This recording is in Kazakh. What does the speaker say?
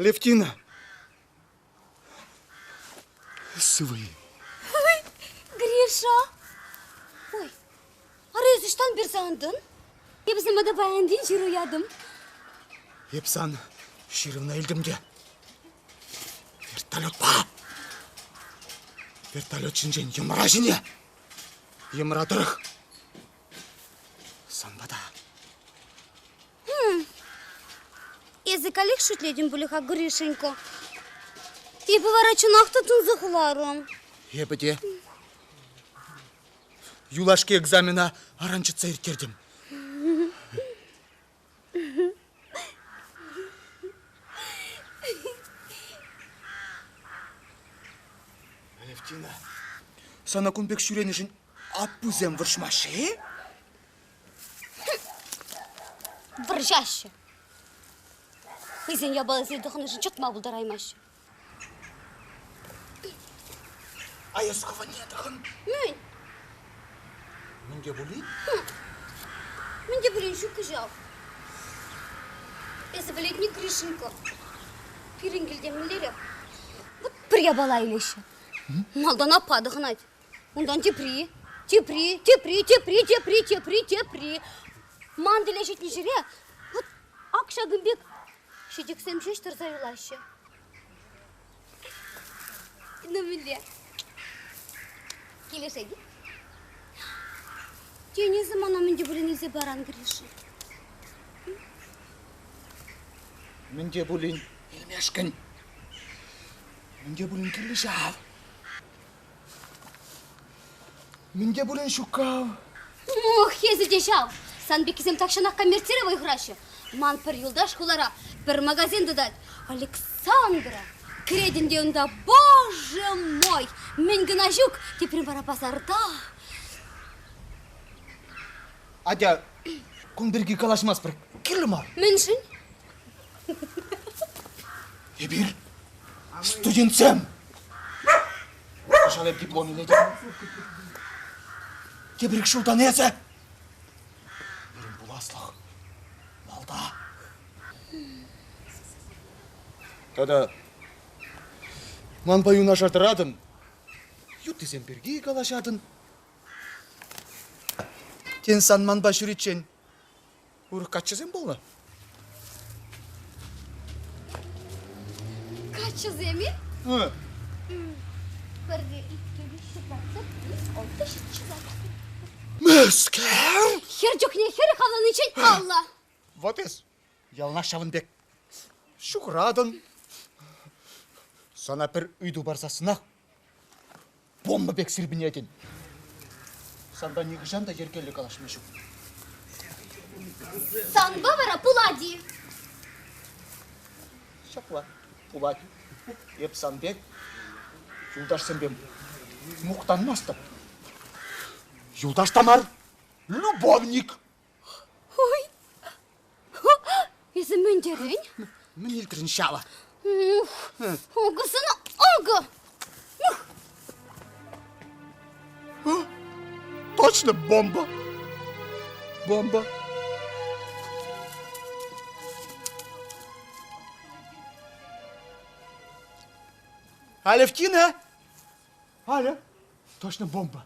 Алевтина. Сывый. Ой, Гриша. Ой, арызыштан бер сандın. Hepsime de beğendiğin için uyadım. Епсан, ширымна елдімде. Вертолет ба. Вертолет жинжен емыра жине. Емыра дырық. Санбада. Язык алик шутледим булиха Гришенько. И поворачунахты тунзыхларым. Ебіде. Юлашки экзамена аранчыца ертердім. Алевтина, сана күнбек шүренішін аппузем выршмашы? Вржаще. Изен ябалызы дұхынышын чытма бұлдараймашы. Аясқова недіғын? Мен? Менде бұлейн? Мен де білейн шу күжал. Есі білет не Гришенько. Пирингілдемілері. Вот бір ябала илеші. Малдан ападығын айт. Ондан тепри. Мандыле жетіне жүре. Вот ақша гүмбек. Шедексем шештір зайылашы. Нөміле. Келешегі. Тені замана менде білін елзе баран Гриша. Менде бұлейн елмешкін. Менде бұлейн келешав. Менде бұлейн шукав. Ох, езі дешав. Сан бекізем такшанақ коммерцировай граші. Ман пір юлдаш хулара, пір магазин дадать. Александра, кредінде онда, боже мой, мен гына жүк, тепрен бара базарда. Адя, күнберге калашмас бір келім ал. Меншін? Ебір, студентсем. Жалеп дипломын еді. Тебірік шулдан езі. Берін бұл аслық. Малда. Тада, ман паюна жартырадын. Ютызем берге калашадын. Тен сан манба шүречен. Урық качызем болна? Kaçı zemin? Hı. Бірге иткелі шыпатып, олды шытшылады. Мәскер! Хер жоқ не хер қалан için Алла. Вот ес, ялна шавынбек. Шуқырадын. Сана бір үйді барсасына. Бомба бек сірбінетін. Санда неғы жанда ергелі қалашмешу. Санба бара пулади. Шақла, пулать. Еп санбек. Юлдаш сенбем мұқтанмастым. Юлдаш тамар любовник. Ой. Езі мендерін? Мен елтірін шала. Оғысына оғы. Точно бомба. Бомба. Алевтина? Аля, точно бомба.